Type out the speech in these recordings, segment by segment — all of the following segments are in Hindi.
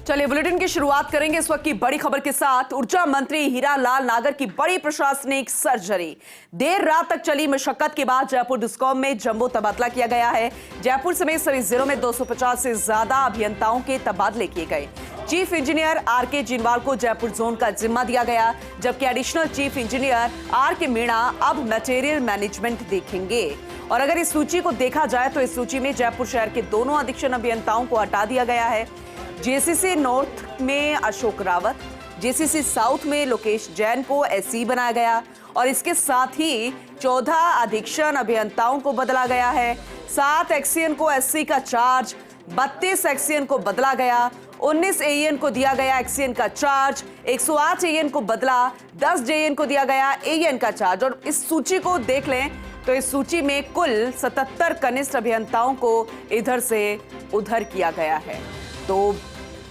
चलिए बुलेटिन की शुरुआत करेंगे इस वक्त की बड़ी खबर के साथ। ऊर्जा मंत्री हीरा लाल नागर की बड़ी प्रशासनिक सर्जरी। देर रात तक चली मशक्कत के बाद जयपुर डिस्कॉम में जंबो तबादला किया गया है। जयपुर समेत सभी जिलों में 250 से ज्यादा अभियंताओं के तबादले किए गए। Chief engineer R K. जिनवाल को जयपुर जोन का जिम्मा दिया गया, जबकि additional chief engineer RK. Meena अब मटेरियल मैनेजमेंट देखेंगे। और अगर इस सूची को देखा जाए तो इस सूची में जयपुर शहर के दोनों अधीक्षण अभियंताओं को हटा दिया गया है। जेसीसी नॉर्थ में अशोक रावत, जेसीसी साउथ में लोकेश जैन को एसई बनाया गया और इसके साथ ही 14 अधीक्षण अभियंताओं को बदला गया है। 7 एक्सीएन को एससी का चार्ज, 32 एक्सीएन को बदला गया, 19 एएन को दिया गया एक्सीएन का चार्ज, 108 एएन को बदला, 10 जेएन को दिया गया एएन का चार्ज। और इस सूची को देख लें तो इस सूची में कुल 77 कनिष्ठ अभियंताओं को इधर से उधर किया गया है। तो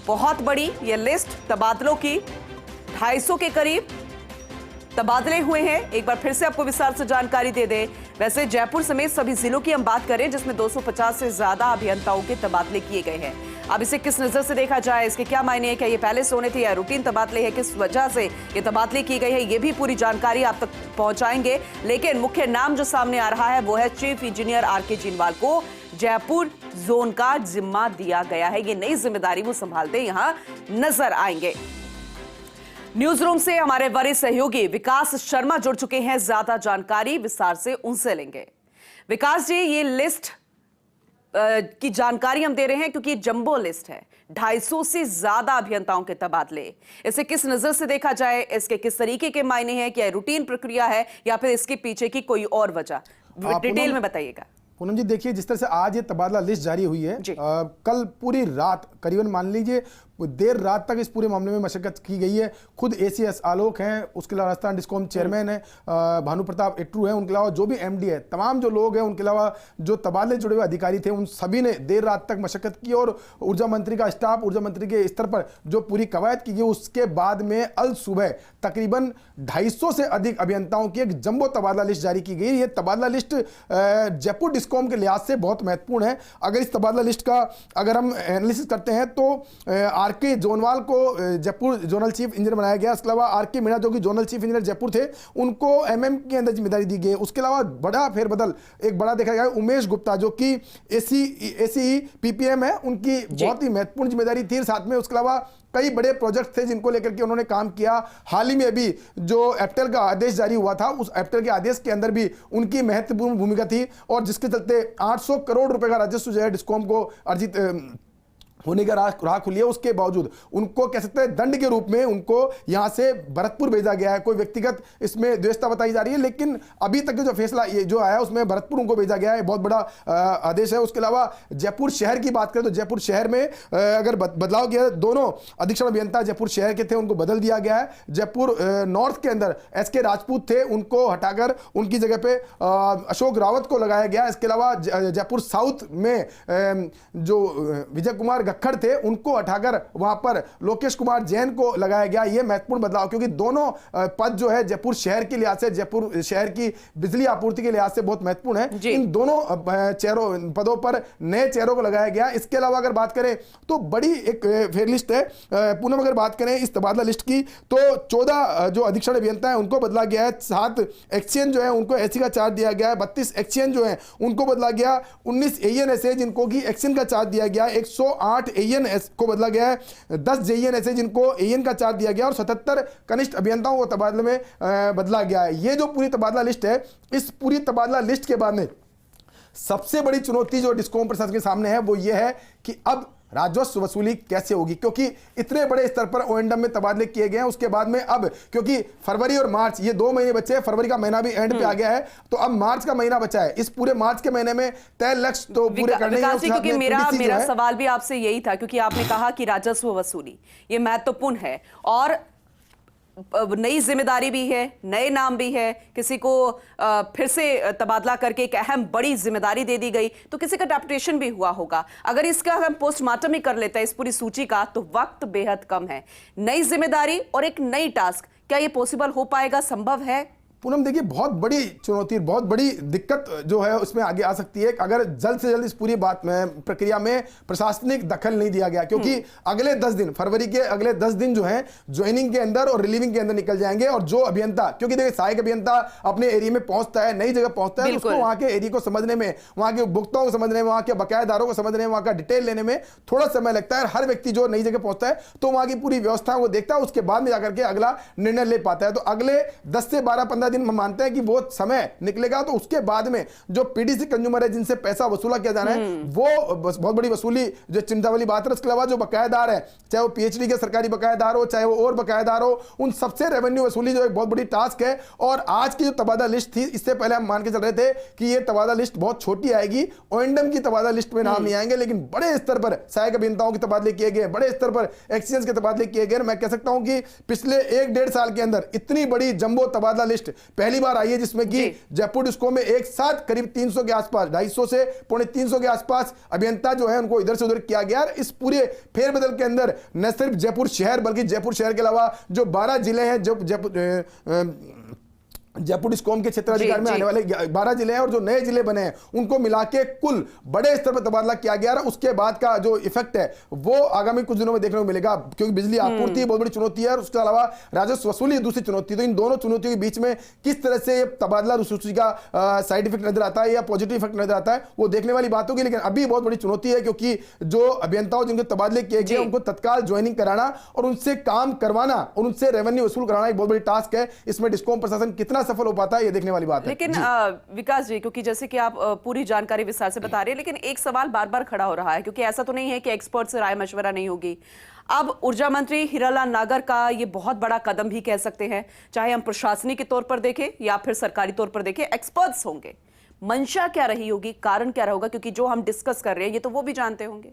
बहुत बड़ी ये लिस्ट तबादलों की, 250 के करीब तबादले हुए हैं। एक बार फिर से आपको विस्तार से जानकारी दे दें। वैसे जयपुर समेत सभी जिलों की हम बात करें जिसमें 250 से ज्यादा अभियंताओं के तबादले किए गए हैं। अब इसे किस नजर से देखा जाए, इसके क्या मायने हैं, क्या ये पहले से होने थे या रूटीन तबादले हैं, किस वजह से ये तबादले की गई है, ये भी पूरी जानकारी आप तक पहुंचाएंगे। लेकिन मुख्य नाम जो सामने आ रहा है वो है चीफ इंजीनियर आर.के. जिनवाल को जयपुर जोन का जिम्मा दिया गया है। ये नई जिम्मेदारी वो संभालते यहां नजर आएंगे। न्यूज रूम से हमारे वरिष्ठ सहयोगी विकास शर्मा जुड़ चुके हैं, ज्यादा जानकारी विस्तार से उनसे लेंगे। विकास जी, ये लिस्ट की जानकारी हम दे रहे हैं क्योंकि जंबो लिस्ट है, 250 से ज्यादा अभियंताओं के तबादले। इसे किस नजर से देखा जाए, इसके किस तरीके के मायने हैं, क्या रूटीन प्रक्रिया है या फिर इसके पीछे की कोई और वजह, डिटेल में बताइएगा। पूनम जी, देखिए जिस तरह से आज ये तबादला लिस्ट जारी हुई है, कल पूरी रात करीबन मान लीजिए देर रात तक इस पूरे मामले में मशक्कत की गई है। खुद एसीएस आलोक हैं, उसके अलावा राजस्थान डिस्कॉम चेयरमैन है भानु प्रताप इट्रू है, उनके अलावा जो भी एमडी है, तमाम जो लोग हैं, उनके अलावा जो तबादले जुड़े हुए अधिकारी थे, उन सभी ने देर रात तक मशक्कत की। और ऊर्जा मंत्री का स्टाफ, ऊर्जा मंत्री के स्तर पर जो पूरी कवायद की गई, उसके बाद में अल सुबह तकरीबन 250 से अधिक अभियंताओं की एक जंबो तबादला लिस्ट जारी की गई। ये तबादला लिस्ट जयपुर डिस्कॉम के लिहाज से बहुत महत्वपूर्ण है। अगर इस तबादला लिस्ट का अगर हम एनालिसिस करते हैं तो आर.के. जोनवाल को जयपुर जोनल चीफ इंजीनियर बनाया गया। इसके अलावा आर.के. मीणा जो कि जोनल चीफ इंजीनियर जयपुर थे, उनको एमएम के अंदर जिम्मेदारी दी गई। उसके अलावा बड़ा फेरबदल एक बड़ा देखा गया, उमेश गुप्ता जो कि एसी पीपीएम है, उनकी बहुत ही महत्वपूर्ण जिम्मेदारी थी। साथ में उसके अलावा कई बड़े प्रोजेक्ट थे जिनको लेकर के उन्होंने काम किया। हाल ही में भी जो एप्टेल का आदेश जारी हुआ था, उस एप्टेल के आदेश के अंदर भी उनकी महत्वपूर्ण भूमिका थी और जिसके चलते 800 करोड़ रुपए का राजस्व जो है डिस्कॉम को अर्जित होने का राह खुली है। उसके बावजूद उनको कह सकते हैं दंड के रूप में उनको यहां से भरतपुर भेजा गया है। कोई व्यक्तिगत इसमें द्वेषता बताई जा रही है, लेकिन अभी तक जो फैसला ये जो आया उसमें भरतपुर उनको भेजा गया है। बहुत बड़ा आदेश है। उसके अलावा जयपुर शहर की बात करें तो जयपुर शहर में अगर बदलाव किया, दोनों अधीक्षण अभियंता जयपुर शहर के थे, उनको बदल दिया गया है। जयपुर नॉर्थ के अंदर एस.के. राजपूत थे, उनको हटाकर उनकी जगह पे अशोक रावत को लगाया गया। इसके अलावा जयपुर साउथ में जो विजय कुमार खड़ थे, उनको हटाकर वहां पर लोकेश कुमार जैन को लगाया गया। यह महत्वपूर्ण बदलाव, क्योंकि दोनों पद जो है जयपुर शहर के लिहाज से, जयपुर शहर की बिजली आपूर्ति के लिहाज से बहुत महत्वपूर्ण है। इन दोनों पदों पर नए चेहरों को लगाया गया। इसके अलावा अगर बात करें तो बड़ी एक फेयर लिस्ट है। पूनम, अगर बात करें इस तबादला लिस्ट की तो 14 जो अधीक्षण अभियंता है उनको बदला गया है। 7 एक्सीएन जो है उनको एससी का चार्ज दिया गया है। 32 एक्सीएन जो है उनको बदला गया। 19 एएन ऐसे जिनको की एक्सीएन का चार्ज दिया गया। 108 एएन को बदला गया है। 10 जेएन ऐसे जिनको एएन का चार्ज दिया गया और 77 कनिष्ठ अभियंताओं को तबादले में बदला गया है। ये जो पूरी तबादला लिस्ट है, इस पूरी तबादला लिस्ट के बाद में सबसे बड़ी चुनौती जो डिस्कॉम प्रशासन के सामने है वो ये है कि अब राजस्व वसूली कैसे होगी, क्योंकि इतने बड़े स्तर पर ओएंडम में तबादले किए गए हैं। उसके बाद में अब क्योंकि फरवरी और मार्च ये 2 महीने बचे हैं, फरवरी का महीना भी एंड पे आ गया है, तो अब मार्च का महीना बचा है। इस पूरे मार्च के महीने में तय लक्ष्य तो पूरे करने हैं। क्योंकि मेरा सवाल भी आपसे यही था, क्योंकि आपने कहा कि राजस्व वसूली ये महत्वपूर्ण है और नई जिम्मेदारी भी है, नए नाम भी है, किसी को फिर से तबादला करके एक अहम बड़ी जिम्मेदारी दे दी गई, तो किसी का डेपुटेशन भी हुआ होगा। अगर इसका हम पोस्टमार्टम ही कर लेते हैं इस पूरी सूची का, तो वक्त बेहद कम है। नई जिम्मेदारी और एक नई टास्क, क्या ये पॉसिबल हो पाएगा, संभव है? पूनम देखिए, बहुत बड़ी चुनौती, बहुत बड़ी दिक्कत जो है उसमें आगे आ सकती है अगर जल्द से जल्द इस पूरी बात में प्रक्रिया में प्रशासनिक दखल नहीं दिया गया, क्योंकि अगले 10 दिन, फरवरी के अगले 10 दिन जो है ज्वाइनिंग के अंदर और रिलीविंग के अंदर निकल जाएंगे। और जो अभियंता, क्योंकि देखिए सहायक अभियंता अपने एरिया में पहुंचता है, नई जगह पहुंचता है, उसको वहां के एरिया को समझने में, वहां के उपभोक्ताओं को समझने में, वहां के बकायादारों को समझने में, वहां का डिटेल लेने में थोड़ा समय लगता है। हर व्यक्ति जो नई जगह पहुंचता है तो वहां की पूरी व्यवस्था को देखता है, उसके बाद में जाकर के अगला निर्णय ले पाता है। तो अगले 10 से 12-15 दिन हम मानते हैं कि वो समय निकलेगा। तो उसके बाद में जो पीडीसी कंज्यूमर है, जिनसे पैसा वसूला किया जाना है, वो बहुत बड़ी वसूली जो चिंता वाली बात है। उसके अलावा जो बकायादार है, चाहे वो पीएचडी के सरकारी बकायादार हो, चाहे वो और बकायादार हो, उन सबसे रेवेन्यू वसूली जो एक बहुत बड़ी टास्क है। और आज की जो तबादला लिस्ट थी, इससे पहले हम मान के चल रहे थे कि ये तबादला लिस्ट बहुत छोटी आएगी, ओएनडीएम की तबादला लिस्ट में नाम नहीं आएंगे, लेकिन बड़े स्तर पर सहायक अभियंताओं के तबादले किए गए, बड़े स्तर पर एक्सीएंस के तबादले किए गए। मैं कह सकता हूं कि पिछले 1-1.5 साल के अंदर इतनी बड़ी जंबो तबादला लिस्ट पहली बार आई है, जिसमें कि जयपुर डिस्को में एक साथ करीब 300 के आसपास, 250 से 350 के आसपास अभियंता जो है उनको इधर से उधर किया गया। इस पूरे फेरबदल के अंदर न सिर्फ जयपुर शहर, बल्कि जयपुर शहर के अलावा जो 12 जिले हैं, जो जयपुर डिस्कॉम के क्षेत्राधिकार में आने वाले 12 जिले हैं और जो नए जिले बने हैं उनको मिला के कुल बड़े स्तर पर तबादला किया गया। उसके बाद का जो इफेक्ट है वो आगामी कुछ दिनों में देखने को मिलेगा, क्योंकि बिजली आपूर्ति बहुत बड़ी चुनौती है और उसके अलावा राजस्व वसूली दूसरी चुनौती। तो इन दोनों चुनौतियों के बीच में किस तरह से ये तबादला सूची का साइड इफेक्ट नजर आता है या पॉजिटिव इफेक्ट नजर आता है, वो देखने वाली बात होगी। लेकिन अभी बहुत बड़ी चुनौती है, क्योंकि जो अभियंताओं जिनके तबादले किए गए उनको तत्काल ज्वाइनिंग कराना और उनसे काम करवाना और उनसे रेवेन्यू वसूल कराना एक बहुत बड़ी टास्क है। इसमें डिस्कॉम प्रशासन कितना सफल हो पाता है, ये देखने वाली बात है। लेकिन विकास जी, क्योंकि जैसे कि आप पूरी जानकारी विस्तार से बता रहे हैं, लेकिन एक सवाल बार बार खड़ा हो रहा है, क्योंकि ऐसा तो नहीं है कि एक्सपर्ट से राय मशवरा नहीं होगी। अब ऊर्जा मंत्री हीरालाल नागर का ये बहुत बड़ा कदम भी कह सकते हैं, चाहे हम प्रशासनिक के तौर पर देखें या फिर सरकारी तौर पर देखें, एक्सपर्ट्स होंगे। मंशा क्या रही होगी, कारण क्या रहेगा, क्योंकि जो हम डिस्कस कर रहे हैं ये तो वो भी जानते होंगे।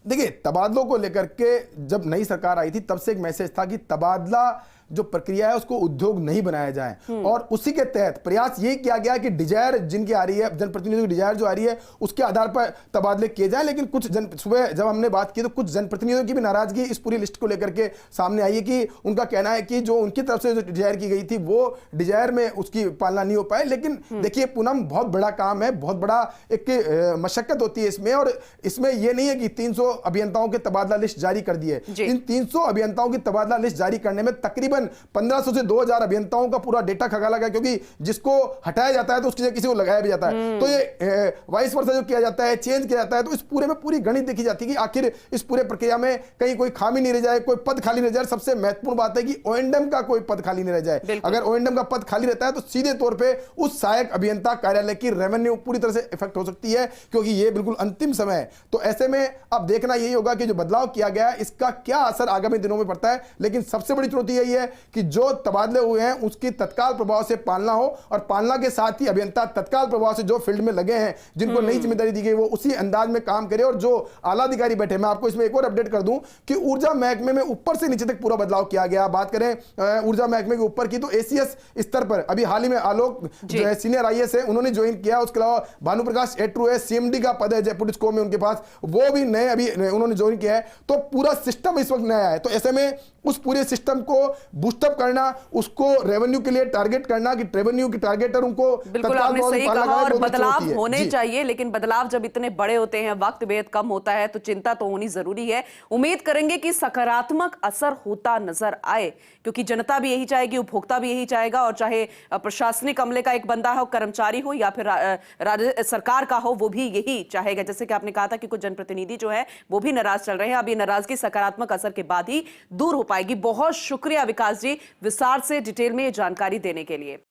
देखिए, तबादलों को लेकर के जब नई सरकार आई थी तब से एक मैसेज था कि तबादला जो प्रक्रिया है उसको उद्योग नहीं बनाया जाए, और उसी के तहत प्रयास ये किया गया कि डिजायर जिनकी आ रही है, जनप्रतिनिधियों की डिजायर जो आ रही है उसके आधार पर तबादले किए जाए। लेकिन कुछ सुबह जब हमने बात की तो कुछ जनप्रतिनिधियों की भी नाराजगी इस पूरी लिस्ट को लेकर के सामने आई है कि उनका कहना है कि जो उनकी तरफ से जो डिजायर की गई थी वो डिजायर में उसकी पालना नहीं हो पाए। लेकिन देखिए पूनम, बहुत बड़ा काम है, बहुत बड़ा एक मशक्कत होती है इसमें, और इसमें यह नहीं है कि 300 अभियंताओं के तबादला लिस्ट जारी कर दी है। इन 300 अभियंताओं की तबादला लिस्ट जारी करने में तकरीबन 1500 से 2000 अभियंताओं का पूरा डेटा खगाला गया, क्योंकि जिसको हटाया जाता है तो उसकी जगह किसी को लगाया भी जाता है। तो ये वाइस वर्सा जो किया जाता है, चेंज किया जाता है, तो इस पूरे में पूरी गणित देखी जाती है कि आखिर इस पूरे प्रक्रिया में कहीं कोई खामी नहीं रह जाए, कोई पद खाली नहीं रह जाए। सबसे महत्वपूर्ण बात है कि ओएनडीएम का कोई पद खाली नहीं रह जाए। अगर ओएनडीएम का पद खाली रहता है तो सीधे तौर पर उस सहायक अभियंता कार्यालय की रेवेन्यू पूरी तरह से इफेक्ट हो सकती है, क्योंकि यह बिल्कुल अंतिम समय है। तो ऐसे में अब देखना यही होगा कि जो बदलाव किया गया है इसका क्या असर आगामी दिनों में पड़ता है। लेकिन सबसे बड़ी चुनौती यही है कि जो तबादले हुए हैं उसकी तत्काल प्रभाव से पालना हो, और पालना के साथ ही अभियंता तत्काल प्रभाव से जो फील्ड में लगे हैं, जिनको नई जिम्मेदारी दी गई, वो उसी अंदाज में काम करे। और जो आला अधिकारी बैठे, मैं आपको इसमें एक और अपडेट कर दूं कि ऊर्जा महकमे में ऊपर से नीचे तक पूरा बदलाव किया गया। बात करें ऊर्जा महकमे के ऊपर की तो एसीएस स्तर पर अभी हाल ही में आलोक जो है सीनियर आईएएस है, उन्होंने ज्वाइन किया। उसके अलावा भानु प्रकाश एट्रू है, सीएमडी का पद है जयपुर डिस्को में उनके पास, वो भी नए अभी उन्होंने ज्वाइन किया है। तो पूरा सिस्टम इस वक्त नया है। तो ऐसे में उस पूरे सिस्टम को बूस्टअप करना, उसको रेवेन्यू के लिए टारगेट करना कि रेवेन्यू की टारगेटर उनको बिल्कुल आपने सही कहा, और बदलाव होने चाहिए। लेकिन बदलाव जब इतने बड़े होते हैं, वक्त बेहद कम होता है, तो चिंता तो होनी जरूरी है। उम्मीद करेंगे कि सकारात्मक असर होता नजर आए, क्योंकि जनता भी यही चाहेगी, उपभोक्ता भी यही चाहेगा, और चाहे प्रशासनिक अमले का एक बंदा हो, कर्मचारी हो, या फिर राज्य सरकार का हो, वो भी यही चाहेगा। जैसे कि आपने कहा था कि कुछ जनप्रतिनिधि जो है वो भी नाराज चल रहे हैं। अब ये नाराजगी सकारात्मक असर के बाद ही दूर हो पाएगी। बहुत शुक्रिया विकास जी, विस्तार से डिटेल में ये जानकारी देने के लिए।